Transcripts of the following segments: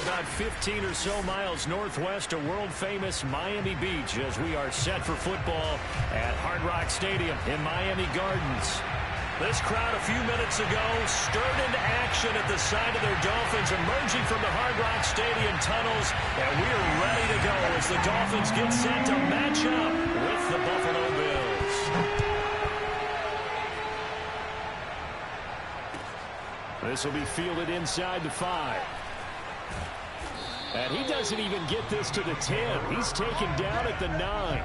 About 15 or so miles northwest of world-famous Miami Beach as we are set for football at Hard Rock Stadium in Miami Gardens. This crowd a few minutes ago stirred into action at the side of their Dolphins emerging from the Hard Rock Stadium tunnels, and we are ready to go as the Dolphins get set to match up with the Buffalo Bills. This will be fielded inside the 5. And he doesn't even get this to the 10. He's taken down at the 9.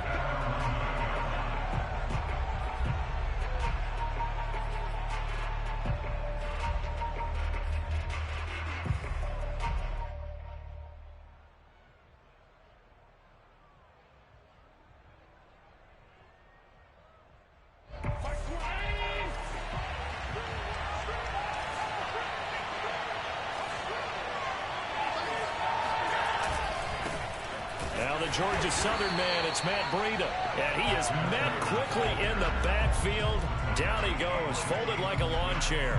Georgia Southern man, it's Matt Breida. And he is met quickly in the backfield. Down he goes, folded like a lawn chair.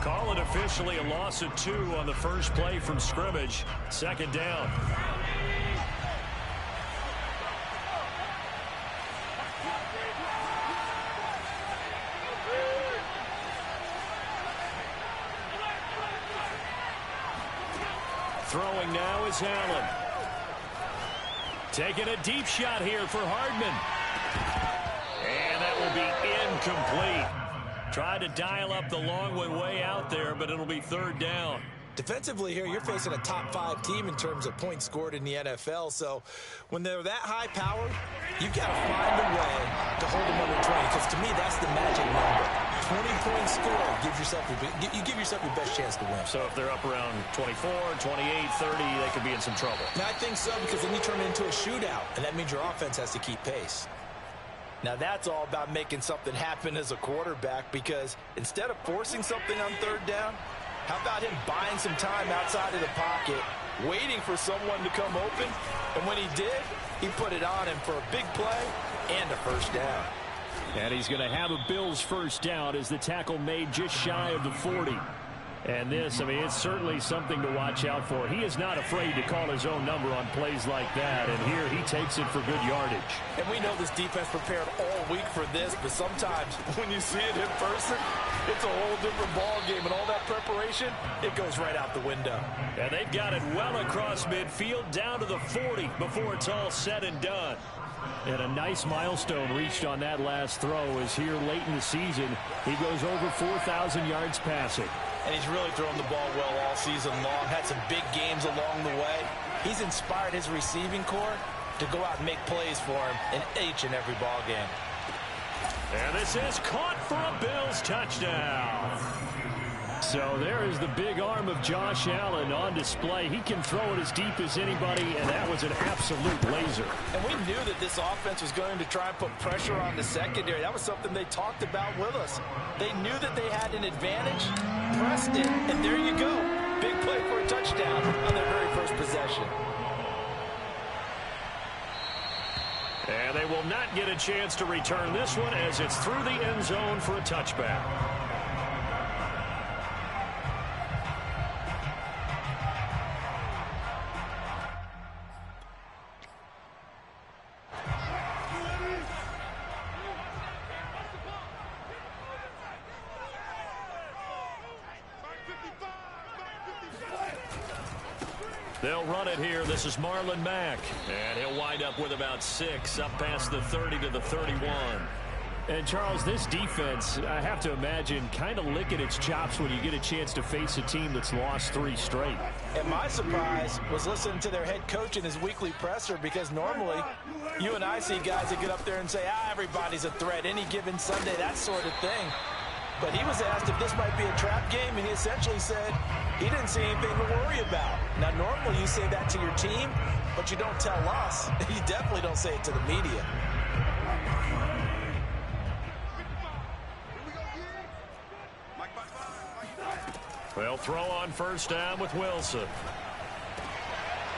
Call it officially a loss of 2 on the first play from scrimmage. Second down. Throwing now is Allen. Taking a deep shot here for Hardman. And that will be incomplete. Tried to dial up the long way out there, but it'll be third down. Defensively here, you're facing a top 5 team in terms of points scored in the NFL. So when they're that high powered, you've got to find a way to hold them under 20. Because to me, that's the magic number. 20-point score, you give yourself your best chance to win. So if they're up around 24, 28, 30, they could be in some trouble. Now, I think so, because then you turn it into a shootout, and that means your offense has to keep pace. Now, that's all about making something happen as a quarterback, because instead of forcing something on third down, how about him buying some time outside of the pocket, waiting for someone to come open, and when he did, he put it on him for a big play and a first down. And he's going to have a Bills first down as the tackle made just shy of the 40. And this, I mean, it's certainly something to watch out for. He is not afraid to call his own number on plays like that. And here he takes it for good yardage. And we know this defense prepared all week for this, but sometimes when you see it in person, it's a whole different ball game. And all that preparation, it goes right out the window. And they've got it well across midfield down to the 40 before it's all said and done. And a nice milestone reached on that last throw as here late in the season, he goes over 4,000 yards passing. And he's really thrown the ball well all season long. Had some big games along the way. He's inspired his receiving corps to go out and make plays for him in each and every ball game. And this is caught for a Bills touchdown. So there is the big arm of Josh Allen on display. He can throw it as deep as anybody, and that was an absolute laser. And we knew that this offense was going to try and put pressure on the secondary. That was something they talked about with us. They knew that they had an advantage, pressed it, and there you go. Big play for a touchdown on their very first possession. And they will not get a chance to return this one as it's through the end zone for a touchback. They'll run it here. This is Marlon Mack. And he'll wind up with about 6 up past the 30 to the 31. And, Charles, this defense, I have to imagine, kind of licking its chops when you get a chance to face a team that's lost 3 straight. And my surprise was listening to their head coach in his weekly presser, because normally you and I see guys that get up there and say, everybody's a threat any given Sunday, that sort of thing. But he was asked if this might be a trap game, and he essentially said, He didn't see anything to worry about. Now, normally you say that to your team, but you don't tell us. You definitely don't say it to the media. They'll throw on first down with Wilson.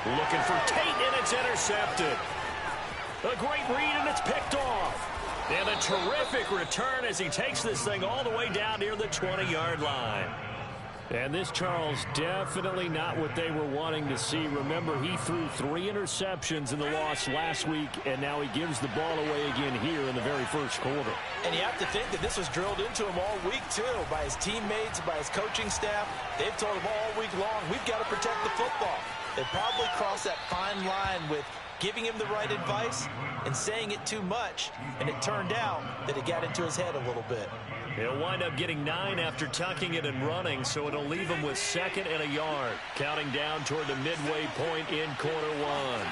Looking for Tate, and it's intercepted. A great read, and it's picked off. And a terrific return as he takes this thing all the way down near the 20-yard line. And this, Charles, definitely not what they were wanting to see. Remember, he threw 3 interceptions in the loss last week, and now he gives the ball away again here in the very first quarter. And you have to think that this was drilled into him all week, too, by his teammates, by his coaching staff. They've told him all week long, we've got to protect the football. They probably crossed that fine line with giving him the right advice and saying it too much, and it turned out that it got into his head a little bit. He'll wind up getting 9 after tucking it and running, so it'll leave him with 2nd and a yard, counting down toward the midway point in quarter 1.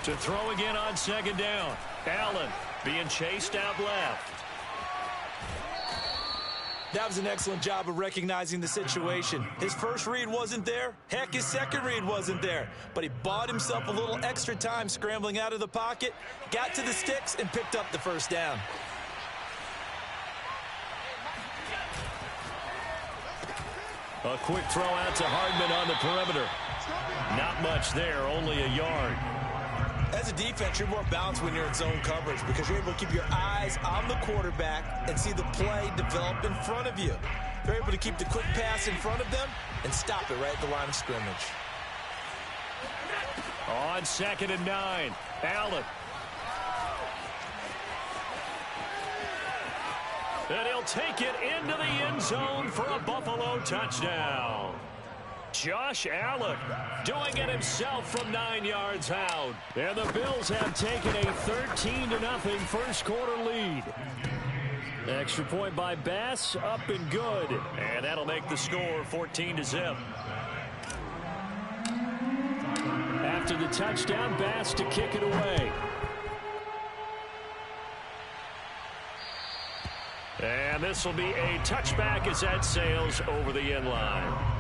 To throw again on 2nd down, Allen being chased out left. That was an excellent job of recognizing the situation. His first read wasn't there. Heck, his second read wasn't there. But he bought himself a little extra time scrambling out of the pocket, got to the sticks, and picked up the first down. A quick throw out to Hardman on the perimeter. Not much there, only a yard. As a defense, you're more balanced when you're in zone coverage because you're able to keep your eyes on the quarterback and see the play develop in front of you. They're able to keep the quick pass in front of them and stop it right at the line of scrimmage. On 2nd and 9, Allen. And he'll take it into the end zone for a Buffalo touchdown. Josh Allen doing it himself from 9 yards out. And the Bills have taken a 13-0 first quarter lead. Extra point by Bass, up and good. And that'll make the score 14-0. After the touchdown, Bass to kick it away. And this will be a touchback as that sails over the end line.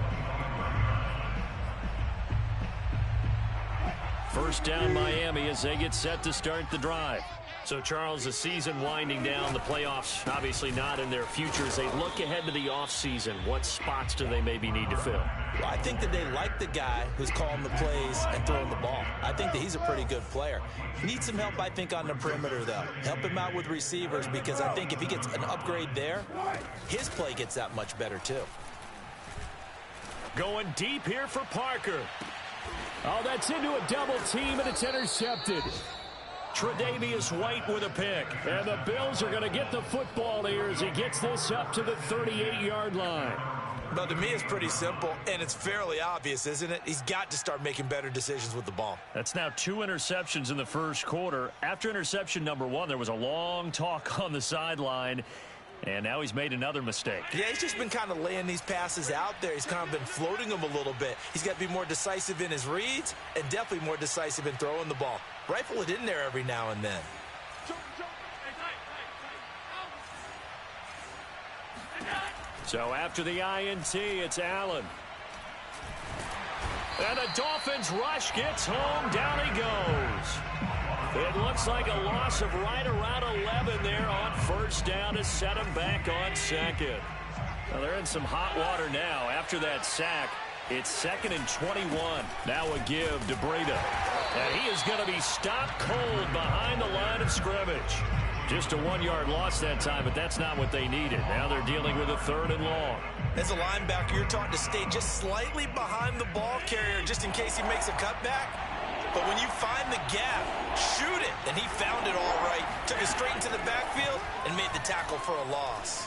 First down Miami as they get set to start the drive. So, Charles, the season winding down, the playoffs obviously not in their future. As they look ahead to the offseason, what spots do they maybe need to fill? Well, I think that they like the guy who's calling the plays and throwing the ball. I think that he's a pretty good player. Needs some help, I think, on the perimeter, though. Help him out with receivers because I think if he gets an upgrade there, his play gets that much better, too. Going deep here for Parker. Oh, that's into a double team, and it's intercepted. Tre'Davious White with a pick. And the Bills are going to get the football here as he gets this up to the 38-yard line. Well, to me, it's pretty simple, and it's fairly obvious, isn't it? He's got to start making better decisions with the ball. That's now 2 interceptions in the first quarter. After interception number 1, there was a long talk on the sideline. And now he's made another mistake. Yeah, he's just been kind of laying these passes out there. He's kind of been floating them a little bit. He's got to be more decisive in his reads and definitely more decisive in throwing the ball. Rifle it in there every now and then. So after the INT, it's Allen. And the Dolphins rush gets home. Down he goes. It looks like a loss of right around 11 there on first down to set him back on 2nd. Well, they're in some hot water now. After that sack, it's 2nd and 21. Now a give to Breida. And he is going to be stopped cold behind the line of scrimmage. Just a 1-yard loss that time, but that's not what they needed. Now they're dealing with a 3rd and long. As a linebacker, you're taught to stay just slightly behind the ball carrier just in case he makes a cutback. But when you find the gap, shoot it. And he found it all right. Took it straight into the backfield and made the tackle for a loss.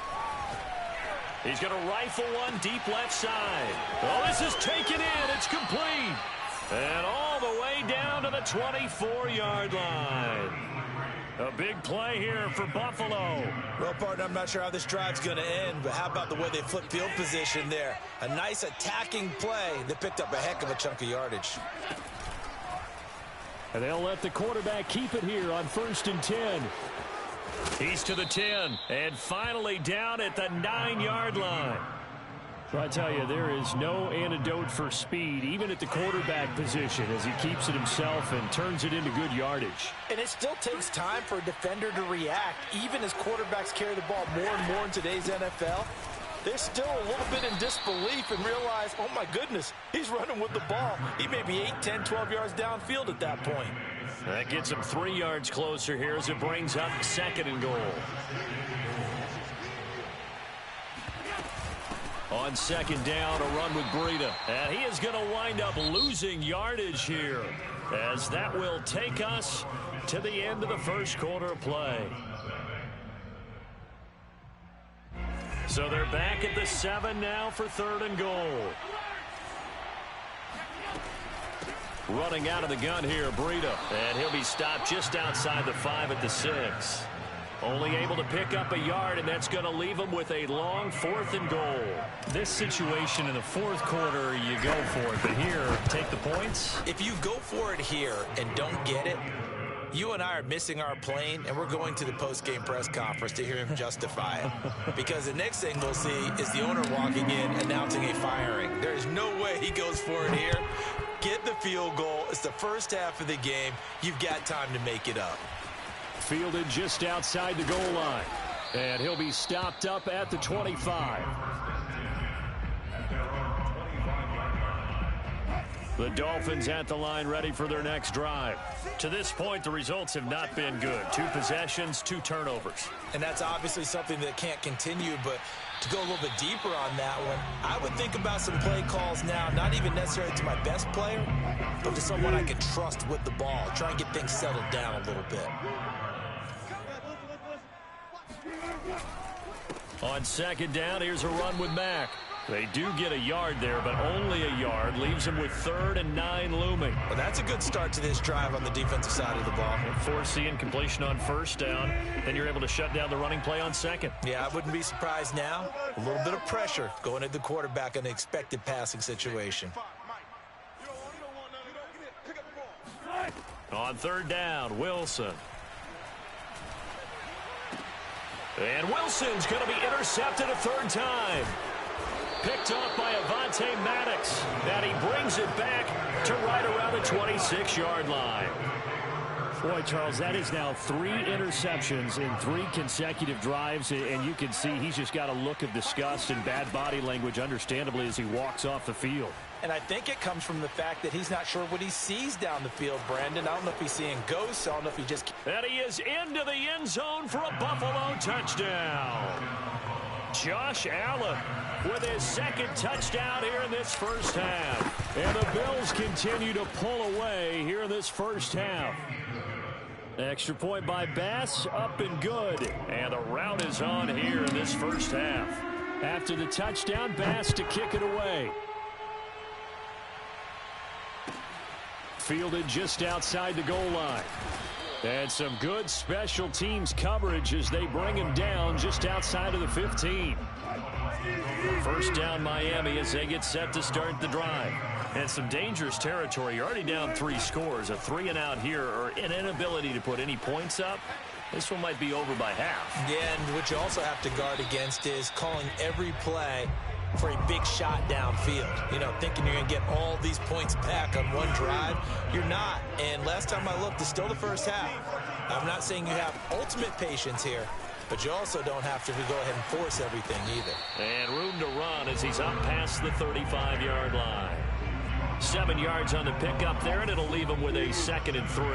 He's going to rifle one deep left side. Oh, this is taken in. It's complete. And all the way down to the 24-yard line. A big play here for Buffalo. Well, partner, I'm not sure how this drive's going to end, but how about the way they flip field position there? A nice attacking play that picked up a heck of a chunk of yardage. And they'll let the quarterback keep it here on 1st and 10. He's to the 10 and finally down at the 9-yard line. Well, I tell you, there is no antidote for speed, even at the quarterback position, as he keeps it himself and turns it into good yardage. And it still takes time for a defender to react, even as quarterbacks carry the ball more and more in today's NFL. They're still a little bit in disbelief and realize, oh my goodness, he's running with the ball. He may be 8, 10, 12 yards downfield at that point. That gets him 3 yards closer here as it brings up 2nd and goal. On 2nd down, a run with Breida. And he is going to wind up losing yardage here, as that will take us to the end of the first quarter of play. So they're back at the 7 now for 3rd and goal. Running out of the gun here, Breida. And he'll be stopped just outside the 5 at the 6. Only able to pick up a yard, and that's going to leave him with a long 4th and goal. This situation in the 4th quarter, you go for it. But here, take the points. If you go for it here and don't get it, you and I are missing our plane, and we're going to the post-game press conference to hear him justify it. Because the next thing we'll see is the owner walking in announcing a firing. There's no way he goes for it here. Get the field goal. It's the first half of the game. You've got time to make it up. Fielded just outside the goal line. And he'll be stopped up at the 25. The Dolphins at the line, ready for their next drive. To this point, the results have not been good. 2 possessions, 2 turnovers. And that's obviously something that can't continue, but to go a little bit deeper on that one, I would think about some play calls now, not even necessarily to my best player, but to someone I can trust with the ball. Try and get things settled down a little bit. On 2nd down, here's a run with Mack. They do get a yard there, but only a yard. Leaves him with 3rd and 9 looming. Well, that's a good start to this drive on the defensive side of the ball. Force the incompletion on 1st down. Then you're able to shut down the running play on 2nd. Yeah, I wouldn't be surprised now. A little bit of pressure going at the quarterback in an expected passing situation. On 3rd down, Wilson. And Wilson's going to be intercepted a 3rd time. Picked off by Avonte Maddox. And he brings it back to right around the 26-yard line. Boy, Charles, that is now 3 interceptions in 3 consecutive drives, and you can see he's just got a look of disgust and bad body language, understandably, as he walks off the field. And I think it comes from the fact that he's not sure what he sees down the field, Brandon. I don't know if he's seeing ghosts. I don't know if he just... And he is into the end zone for a Buffalo touchdown. Josh Allen with his 2nd touchdown here in this first half. And the Bills continue to pull away here in this first half. Extra point by Bass, up and good. And the route is on here in this first half. After the touchdown, Bass to kick it away. Fielded just outside the goal line. And some good special teams coverage as they bring him down just outside of the 15. First down Miami as they get set to start the drive. And some dangerous territory. You're already down 3 scores. A 3-and-out here, or an inability to put any points up. This one might be over by half. Yeah, and what you also have to guard against is calling every play for a big shot downfield. You know, thinking you're going to get all these points back on one drive. You're not. And last time I looked, it's still the first half. I'm not saying you have ultimate patience here, but you also don't have to go ahead and force everything either. And room to run as he's up past the 35-yard line. 7 yards on the pickup there, and it'll leave him with a 2nd and 3.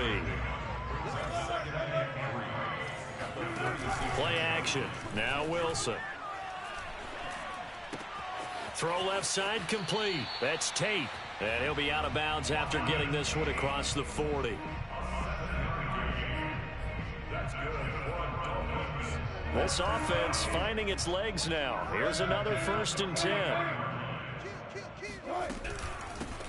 Play action. Now Wilson. Throw left side complete. That's Tate. And he'll be out of bounds after getting this one across the 40. This offense finding its legs now. Here's another 1st and 10.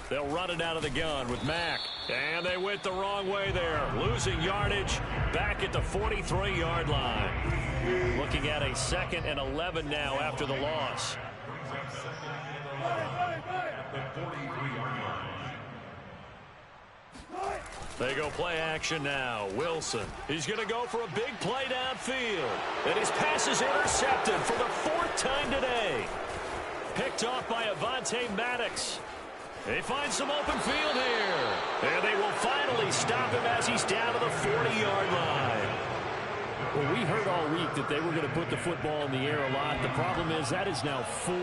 They'll run it out of the gun with Mack. And they went the wrong way there. Losing yardage back at the 43-yard line. Looking at a 2nd and 11 now after the loss. They go play action now. Wilson. He's going to go for a big play downfield. And his pass is intercepted for the 4th time today. picked off by Avonte Maddox. They find some open field here. And they will finally stop him as he's down to the 40-yard line. Well, we heard all week that they were going to put the football in the air a lot. The problem is that is now 4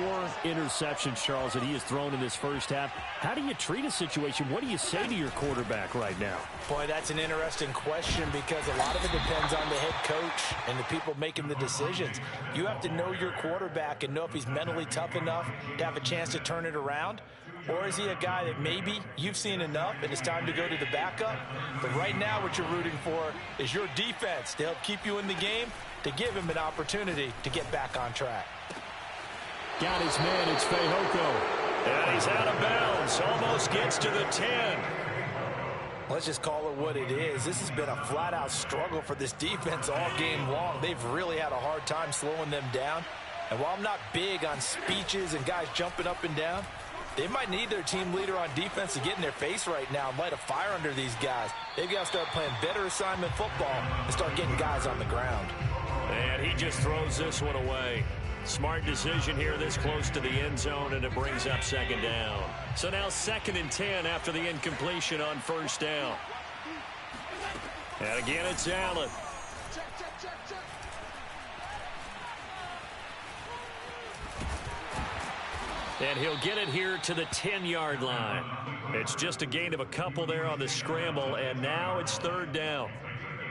interceptions, Charles, that he has thrown in this first half. How do you treat a situation? What do you say to your quarterback right now? Boy, that's an interesting question because a lot of it depends on the head coach and the people making the decisions. You have to know your quarterback and know if he's mentally tough enough to have a chance to turn it around. Or is he a guy that maybe you've seen enough and it's time to go to the backup? But right now what you're rooting for is your defense to help keep you in the game, to give him an opportunity to get back on track. Got his man, it's Fehoko. And he's out of bounds, almost gets to the 10. Let's just call it what it is. This has been a flat-out struggle for this defense all game long. They've really had a hard time slowing them down. And while I'm not big on speeches and guys jumping up and down, they might need their team leader on defense to get in their face right now and light a fire under these guys. They've got to start playing better assignment football and start getting guys on the ground. And he just throws this one away. Smart decision here this close to the end zone, and it brings up second down. So now 2nd and 10 after the incompletion on first down. And again, it's Allen. And he'll get it here to the 10-yard line. It's just a gain of a couple there on the scramble, and now it's 3rd down.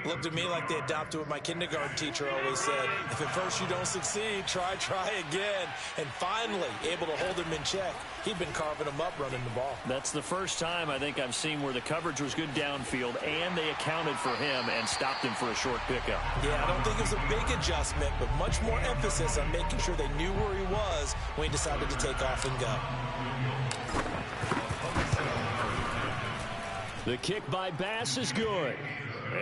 Looked at me like they adopted what my kindergarten teacher always said. If at first you don't succeed, try again. And finally, able to hold him in check. He'd been carving him up running the ball. That's the first time I think I've seen where the coverage was good downfield, and they accounted for him and stopped him for a short pickup. Yeah, I don't think it was a big adjustment, but much more emphasis on making sure they knew where he was when he decided to take off and go. The kick by Bass is good.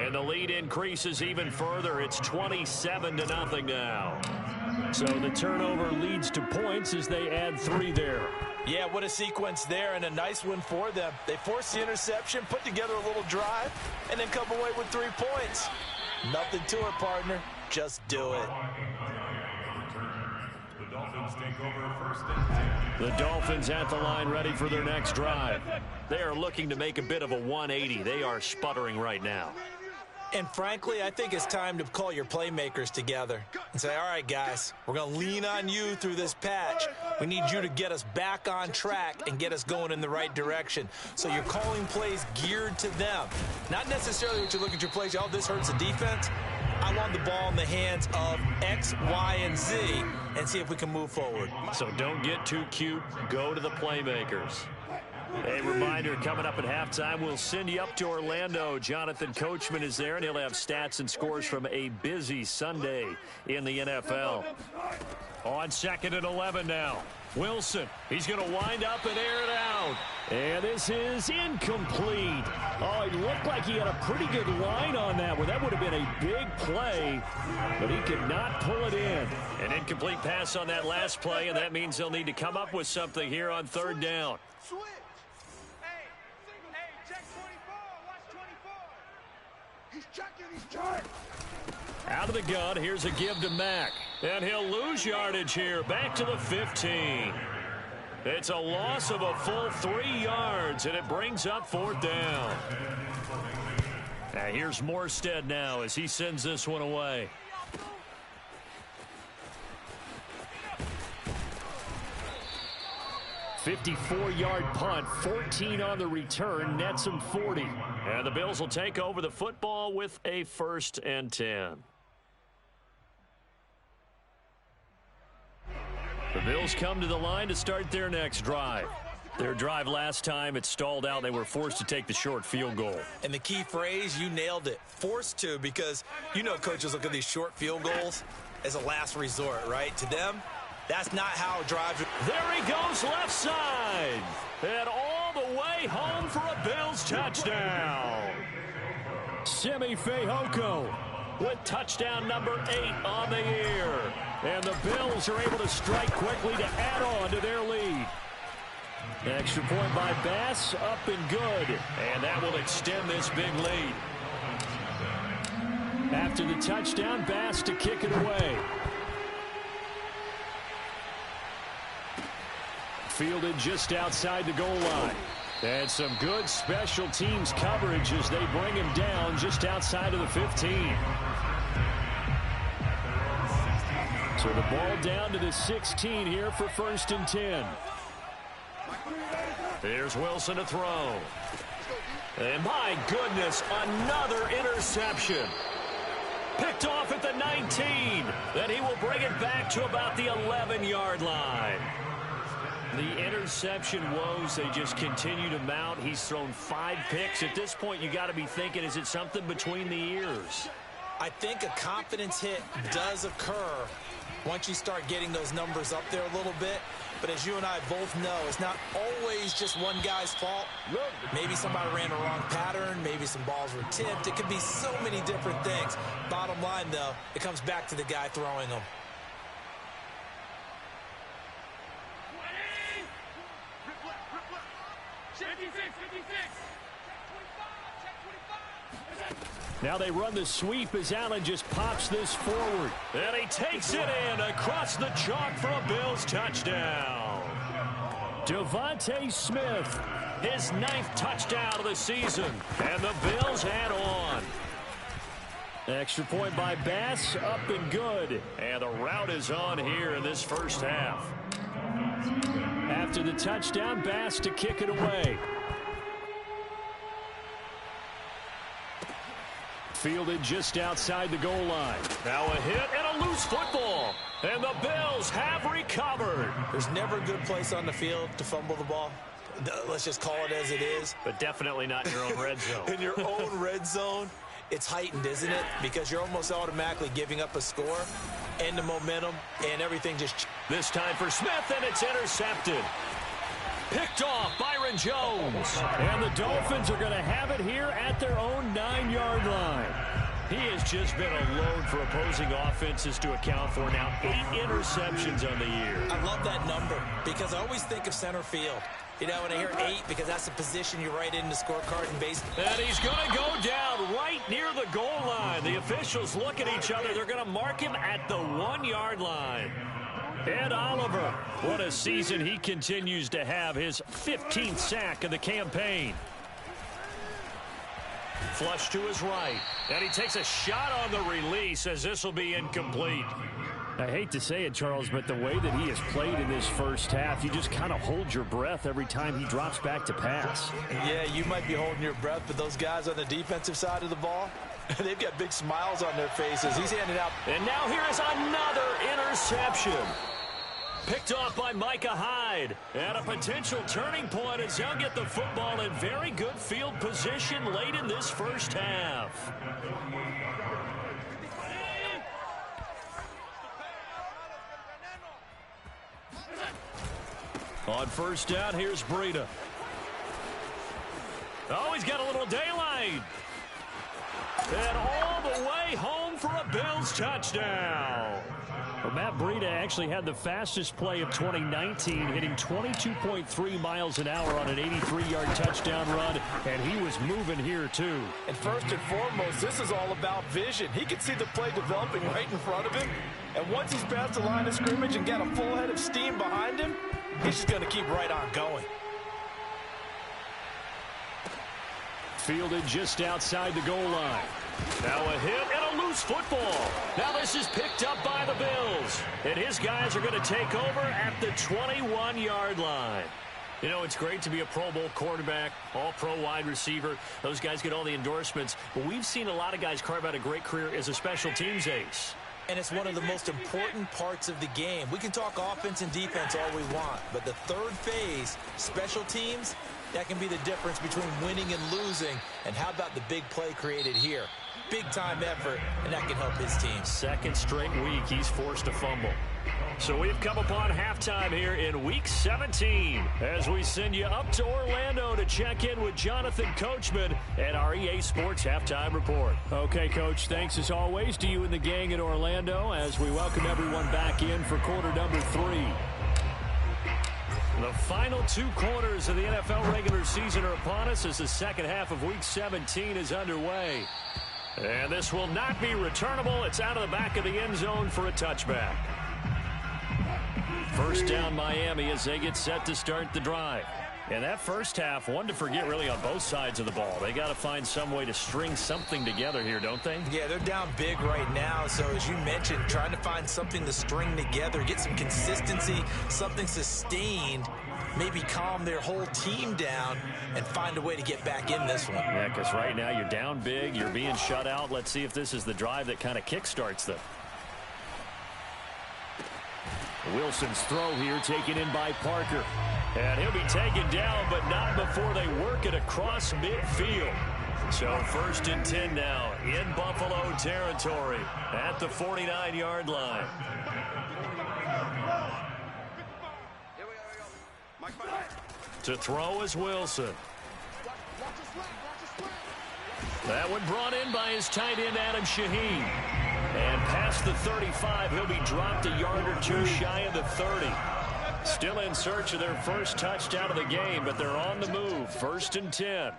And the lead increases even further. It's 27-0 now. So the turnover leads to points as they add 3 there. Yeah, what a sequence there, and a nice one for them. They forced the interception, put together a little drive, and then come away with 3 points. Nothing to it, partner. Just do it. The Dolphins take over 1st and 10. The Dolphins at the line ready for their next drive. They are looking to make a bit of a 180. They are sputtering right now. And frankly, I think it's time to call your playmakers together and say, all right, guys, we're going to lean on you through this patch. We need you to get us back on track and get us going in the right direction. So you're calling plays geared to them. Not necessarily what you look at your plays, oh, this hurts the defense. I want the ball in the hands of X, Y, and Z and see if we can move forward. So don't get too cute. Go to the playmakers. A reminder, coming up at halftime, we'll send you up to Orlando. Jonathan Coachman is there, and he'll have stats and scores from a busy Sunday in the NFL. On 2nd and 11 now. Wilson, he's going to wind up and air it out. And this is incomplete. Oh, it looked like he had a pretty good line on that one. That would have been a big play, but he could not pull it in. An incomplete pass on that last play, and that means they'll need to come up with something here on 3rd down. Out of the gun, here's a give to Mack. And he'll lose yardage here, back to the 15. It's a loss of a full 3 yards, and it brings up 4th down. Now here's Morstead now as he sends this one away. "54-yard punt, 14 on the return, nets him 40. And the Bills will take over the football with a 1st and 10. The Bills come to the line to start their next drive. Their drive last time, it stalled out. They were forced to take the short field goal. And the key phrase, you nailed it, forced to, because you know coaches look at these short field goals as a last resort, right? To them, that's not how a drive. There he goes left side. And all the way home for a Bills touchdown. Simi Fehoko with touchdown number 8 on the year. And the Bills are able to strike quickly to add on to their lead. Extra point by Bass, up and good. And that will extend this big lead. After the touchdown, Bass to kick it away. Fielded just outside the goal line. And some good special teams coverage as they bring him down just outside of the 15. So the ball down to the 16 here for 1st and 10. Here's Wilson to throw. And my goodness, another interception. Picked off at the 19. Then he will bring it back to about the 11-yard line. The interception woes, they just continue to mount. He's thrown 5 picks. At this point, you got to be thinking, is it something between the ears? I think a confidence hit does occur once you start getting those numbers up there a little bit. But as you and I both know, it's not always just one guy's fault. Maybe somebody ran a wrong pattern. Maybe some balls were tipped. It could be so many different things. Bottom line, though, it comes back to the guy throwing them. Now they run the sweep as Allen just pops this forward. And he takes it in across the chalk for a Bills touchdown. Devontae Smith, his 9th touchdown of the season. And the Bills add on. Extra point by Bass, up and good. And the route is on here in this first half. After the touchdown, Bass to kick it away. Fielded just outside the goal line. Now a hit and a loose football. And the Bills have recovered. There's never a good place on the field to fumble the ball. Let's just call it as it is. But definitely not in your own red zone. In your own red zone, it's heightened, isn't it? Because you're almost automatically giving up a score and the momentum and everything just... This time for Smith, and it's intercepted. Picked off Byron Jones. And the Dolphins are going to have it here at their own 9-yard line. He has just been a load for opposing offenses to account for. Now 8 interceptions on the year. I love that number because I always think of center field. You know, when I hear 8, because that's the position you write in the scorecard in baseball. And he's going to go down right near the goal line. The officials look at each other. They're going to mark him at the 1-yard line. Ed Oliver, what a season he continues to have, his 15th sack of the campaign. Flush to his right, and he takes a shot on the release as this will be incomplete. I hate to say it, Charles, but the way that he has played in this first half, you just kind of hold your breath every time he drops back to pass. Yeah, you might be holding your breath, but those guys on the defensive side of the ball, they've got big smiles on their faces. He's handing out. And now here is another interception. Picked off by Micah Hyde. And a potential turning point as they'll get the football in very good field position late in this first half. On first down, here's Breida. Oh, he's got a little daylight. And all the way home for a Bills touchdown. Well, Matt Breida actually had the fastest play of 2019, hitting 22.3 miles an hour on an 83-yard touchdown run, and he was moving here too. And first and foremost, this is all about vision. He can see the play developing right in front of him, and once he's past the line of scrimmage and got a full head of steam behind him, he's just going to keep right on going. Fielded just outside the goal line. Now a hit and a loose football. Now this is picked up by the Bills. And his guys are going to take over at the 21-yard line. You know, it's great to be a Pro Bowl quarterback, all-pro wide receiver. Those guys get all the endorsements. But we've seen a lot of guys carve out a great career as a special teams ace. And it's one of the most important parts of the game. We can talk offense and defense all we want, but the third phase, special teams, that can be the difference between winning and losing. And how about the big play created here? Big-time effort, and that can help his team. Second straight week, he's forced a fumble. So we've come upon halftime here in Week 17 as we send you up to Orlando to check in with Jonathan Coachman at our EA Sports Halftime Report. Okay, Coach, thanks as always to you and the gang in Orlando as we welcome everyone back in for quarter number 3. The final 2 quarters of the NFL regular season are upon us as the second half of Week 17 is underway. And this will not be returnable. It's out of the back of the end zone for a touchback. First down Miami as they get set to start the drive. And that first half, one to forget really on both sides of the ball. They got to find some way to string something together here, don't they? Yeah, they're down big right now. So as you mentioned, trying to find something to string together, get some consistency, something sustained, maybe calm their whole team down and find a way to get back in this one. Yeah, because right now you're down big, you're being shut out. Let's see if this is the drive that kind of kickstarts them. Wilson's throw here taken in by Parker. And he'll be taken down, but not before they work it across midfield. So 1st and 10 now in Buffalo territory at the 49-yard line. To throw is Wilson. That one brought in by his tight end, Adam Shaheen. And past the 35, he'll be dropped a yard or two shy of the 30. Still in search of their first touchdown of the game, but they're on the move. 1st and 10.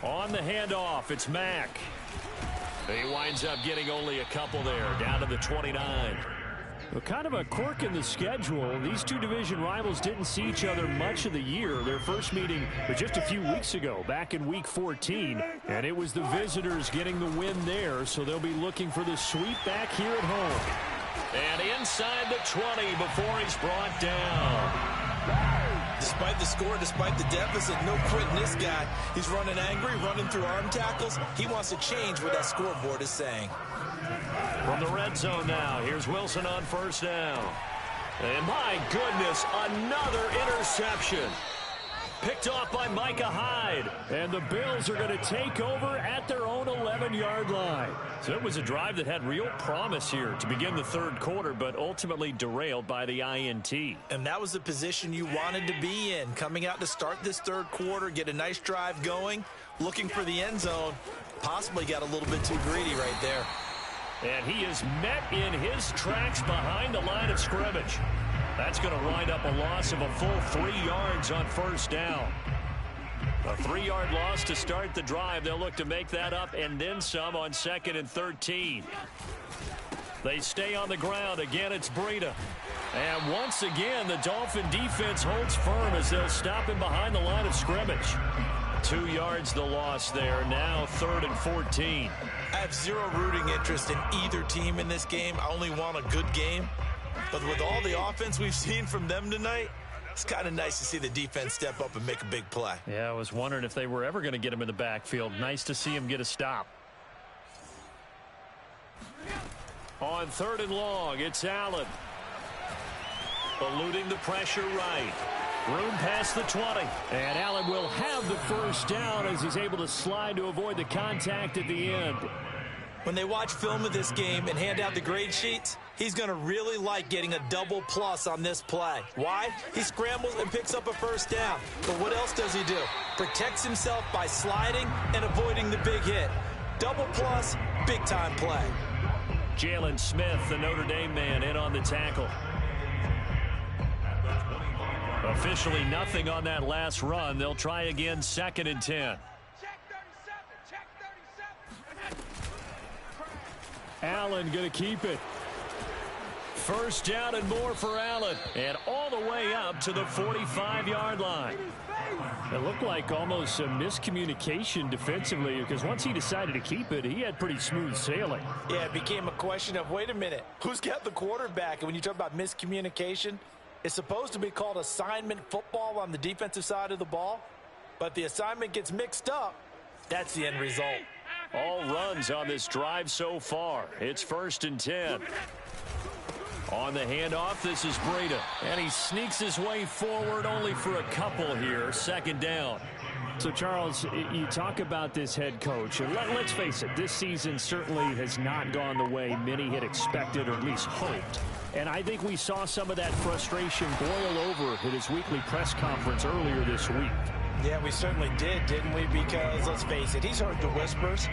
On the handoff, it's Mack. He winds up getting only a couple there, down to the 29. Well, kind of a quirk in the schedule. These two division rivals didn't see each other much of the year. Their first meeting was just a few weeks ago, back in Week 14. And it was the visitors getting the win there, so they'll be looking for the sweep back here at home. And inside the 20 before he's brought down. Despite the score, despite the deficit, no quitting this guy. He's running angry, running through arm tackles. He wants to change what that scoreboard is saying. From the red zone now, here's Wilson on 1st down. And my goodness, another interception. Picked off by Micah Hyde. And the Bills are going to take over at their own 11-yard line. So it was a drive that had real promise here to begin the 3rd quarter, but ultimately derailed by the INT. And that was the position you wanted to be in. Coming out to start this 3rd quarter, get a nice drive going, looking for the end zone. Possibly got a little bit too greedy right there. And he is met in his tracks behind the line of scrimmage. That's going to wind up a loss of a full 3 yards on 1st down. A 3-yard loss to start the drive. They'll look to make that up and then some on 2nd and 13. They stay on the ground. Again, it's Breida. And once again, the Dolphin defense holds firm as they'll stop him behind the line of scrimmage. 2 yards the loss there. Now 3rd and 14. I have zero rooting interest in either team in this game. I only want a good game. But with all the offense we've seen from them tonight, it's kind of nice to see the defense step up and make a big play. Yeah, I was wondering if they were ever going to get him in the backfield. Nice to see him get a stop. On 3rd and long, it's Allen. Eluding the pressure right. Room past the 20. And Allen will have the 1st down as he's able to slide to avoid the contact at the end. When they watch film of this game and hand out the grade sheets, he's going to really like getting a double plus on this play. Why? He scrambles and picks up a 1st down. But what else does he do? Protects himself by sliding and avoiding the big hit. Double plus, big-time play. Jalen Smith, the Notre Dame man, in on the tackle. Officially nothing on that last run. They'll try again 2nd and 10. Allen going to keep it. 1st down and more for Allen. And all the way up to the 45-yard line. It looked like almost a miscommunication defensively because once he decided to keep it, he had pretty smooth sailing. Yeah, it became a question of, wait a minute, who's got the quarterback? And when you talk about miscommunication, it's supposed to be called assignment football on the defensive side of the ball. But the assignment gets mixed up. That's the end result. All runs on this drive so far. It's 1st and 10. On the handoff, this is Breida. And he sneaks his way forward only for a couple here. 2nd down. So, Charles, you talk about this head coach. And let's face it, this season certainly has not gone the way many had expected or at least hoped. And I think we saw some of that frustration boil over at his weekly press conference earlier this week. Yeah, we certainly did, didn't we? Because, let's face it, he's heard the whispers,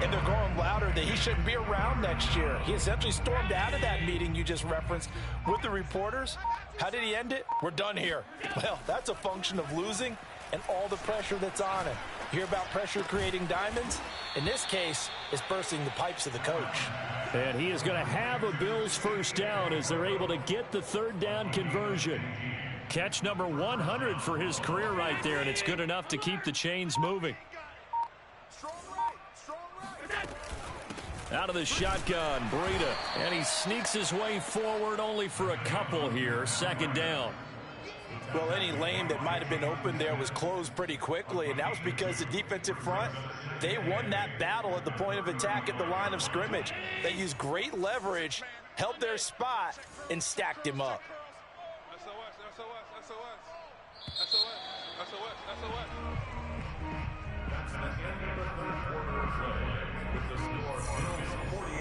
and they're growing louder that he shouldn't be around next year. He essentially stormed out of that meeting you just referenced with the reporters. How did he end it? We're done here. Well, that's a function of losing and all the pressure that's on him. You hear about pressure creating diamonds? In this case, it's bursting the pipes of the coach. And he is going to have a Bills first down as they're able to get the third down conversion. Catch number 100 for his career right there, and it's good enough to keep the chains moving. Out of the shotgun, Breida, and he sneaks his way forward only for a couple here. Second down. Well, any lane that might have been open there was closed pretty quickly, and that was because the defensive front, they won that battle at the point of attack at the line of scrimmage. They used great leverage, held their spot, and stacked him up. That's the end of the third quarter of play. With the score Bills 48,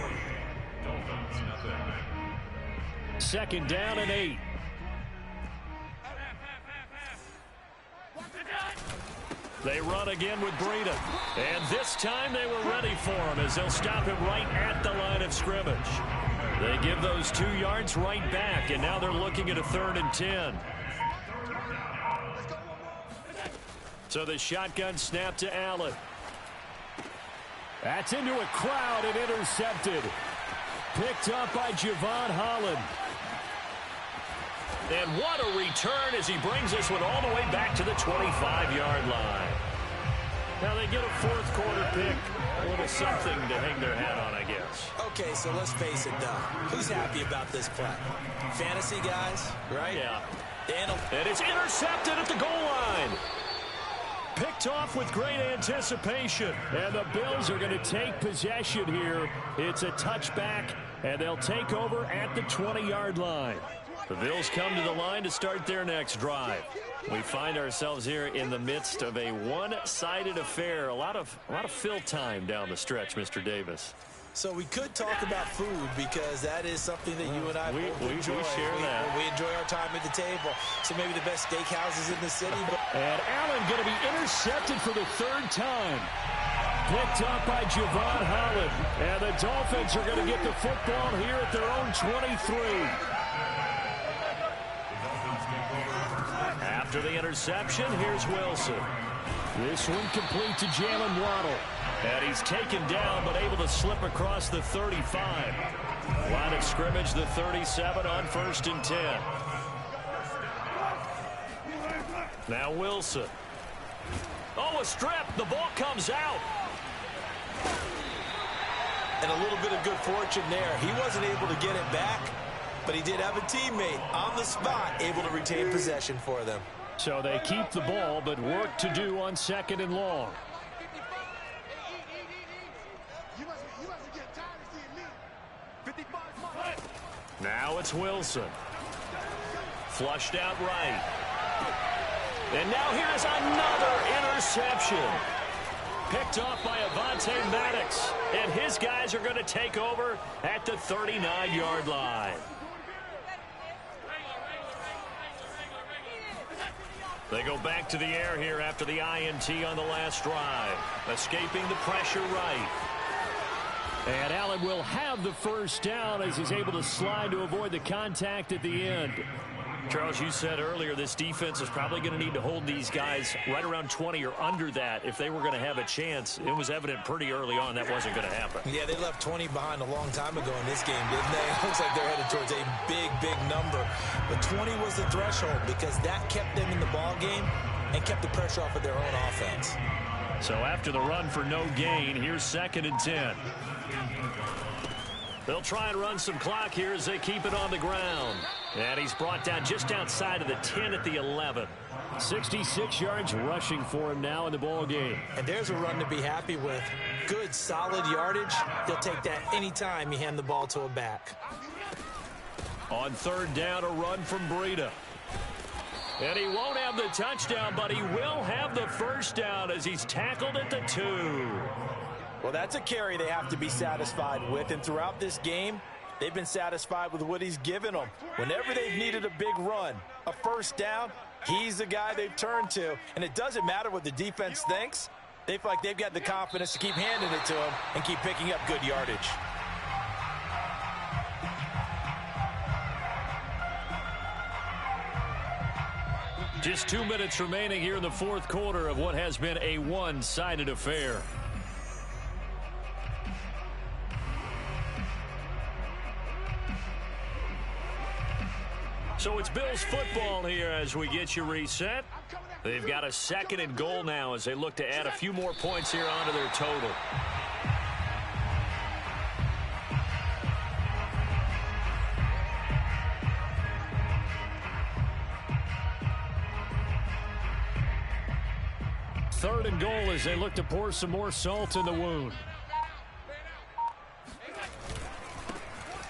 Dolphins nothing. Second down and 8. They run again with Breida. And this time they were ready for him as they'll stop him right at the line of scrimmage. They give those 2 yards right back, and now they're looking at a 3rd and 10. So the shotgun snap to Allen. That's into a crowd and intercepted. Picked up by Javon Holland. And what a return as he brings this one all the way back to the 25-yard line. Now they get a fourth quarter pick. A little something to hang their hat on, I guess. Okay, so let's face it, though. Who's happy about this play? Fantasy guys, right? Yeah. Daniel. And it's intercepted at the goal line. Picked off with great anticipation. And the Bills are going to take possession here. It's a touchback, and they'll take over at the 20-yard line. The Bills come to the line to start their next drive. We find ourselves here in the midst of a one-sided affair. A lot of fill time down the stretch, Mr. Davis. So we could talk about food because that is something that you and I both enjoy. We share that. We enjoy our time at the table. So maybe the best steakhouses in the city. And Allen going to be intercepted for the 3rd time. Picked up by Javon Holland. And the Dolphins are going to get the football here at their own 23. After the interception, here's Wilson. This one complete to Jalen Waddle. And he's taken down, but able to slip across the 35. Line of scrimmage, the 37 on 1st and 10. Now Wilson. Oh, a strip. The ball comes out. And a little bit of good fortune there. He wasn't able to get it back, but he did have a teammate on the spot able to retain possession for them. So they keep the ball, but work to do on 2nd and long. Now it's Wilson. Flushed out right. And now here's another interception. Picked off by Avonte Maddox. And his guys are going to take over at the 39-yard line. They go back to the air here after the INT on the last drive. Escaping the pressure right. And Allen will have the first down as he's able to slide to avoid the contact at the end. Charles, you said earlier this defense is probably going to need to hold these guys right around 20 or under that if they were going to have a chance. It was evident pretty early on that wasn't going to happen. Yeah, they left 20 behind a long time ago in this game, didn't they? It looks like they're headed towards a big, big number. But 20 was the threshold because that kept them in the ball game and kept the pressure off of their own offense. So after the run for no gain, here's 2nd and 10. They'll try and run some clock here as they keep it on the ground. And he's brought down just outside of the 10 at the 11. 66 yards rushing for him now in the ball game. And there's a run to be happy with. Good, solid yardage. They'll take that anytime you hand the ball to a back. On 3rd down, a run from Breida. And he won't have the touchdown, but he will have the first down as he's tackled at the 2. Well, that's a carry they have to be satisfied with. And throughout this game, they've been satisfied with what he's given them. Whenever they've needed a big run, a first down, he's the guy they've turned to. And it doesn't matter what the defense thinks. They feel like they've got the confidence to keep handing it to him and keep picking up good yardage. Just 2 minutes remaining here in the 4th quarter of what has been a one-sided affair. So it's Bills football here as we get you reset. They've got a 2nd and goal now as they look to add a few more points here onto their total. Third and goal as they look to pour some more salt in the wound.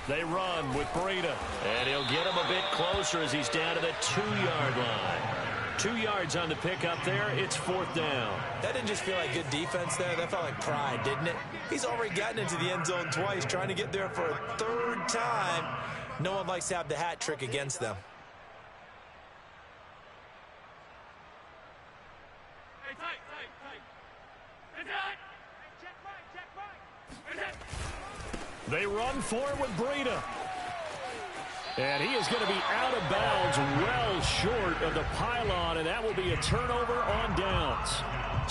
They run with Breida, and he'll get him a bit closer as he's down to the 2-yard line. 2 yards on the pickup there. It's 4th down. That didn't just feel like good defense there. That felt like pride, didn't it? He's already gotten into the end zone twice, trying to get there for a 3rd time. No one likes to have the hat trick against them. They run for it with Breida. And he is going to be out of bounds well short of the pylon, and that will be a turnover on downs.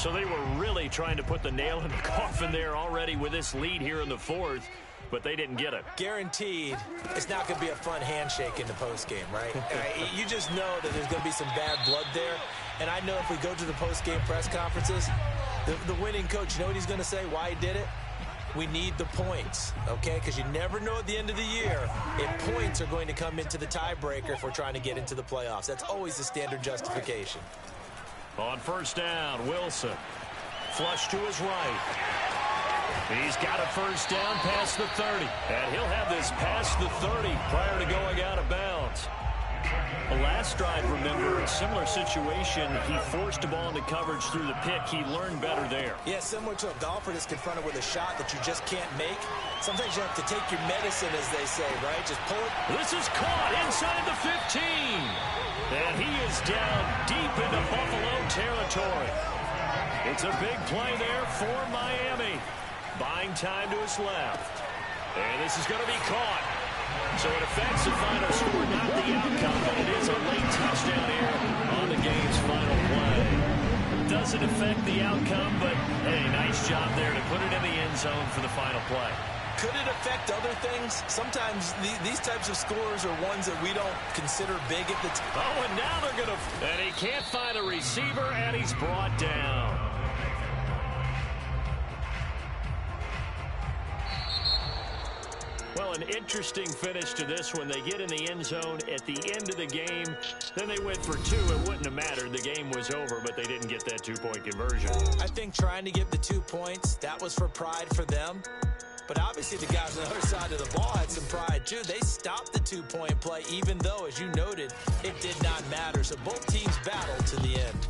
So they were really trying to put the nail in the coffin there already with this lead here in the 4th, but they didn't get it. Guaranteed it's not going to be a fun handshake in the postgame, right? You just know that there's going to be some bad blood there. And I know if we go to the postgame press conferences, the winning coach, you know what he's going to say, why he did it? We need the points, okay? Because you never know at the end of the year if points are going to come into the tiebreaker if we're trying to get into the playoffs. That's always the standard justification. On 1st down, Wilson. Flush to his right. He's got a 1st down past the 30. And he'll have this past the 30 prior to going out of bounds. The last drive, remember, a similar situation. He forced the ball into coverage through the pick. He learned better there. Yeah, similar to a golfer that's confronted with a shot that you just can't make. Sometimes you have to take your medicine, as they say, right? Just pull it. This is caught inside the 15. And he is down deep into Buffalo territory. It's a big play there for Miami. Buying time to his left. And this is going to be caught. So it affects the final score, not the outcome, but it is a late touchdown here on the game's final play. Doesn't affect the outcome, but, hey, nice job there to put it in the end zone for the final play. Could it affect other things? Sometimes these types of scores are ones that we don't consider big at the time. Oh, and now they're going to... And he can't find a receiver, and he's brought down. Well, an interesting finish to this one. They get in the end zone at the end of the game. Then they went for 2. It wouldn't have mattered. The game was over, but they didn't get that 2-point conversion. I think trying to get the 2 points, that was for pride for them. But obviously the guys on the other side of the ball had some pride, too. They stopped the 2-point play, even though, as you noted, it did not matter. So both teams battled to the end.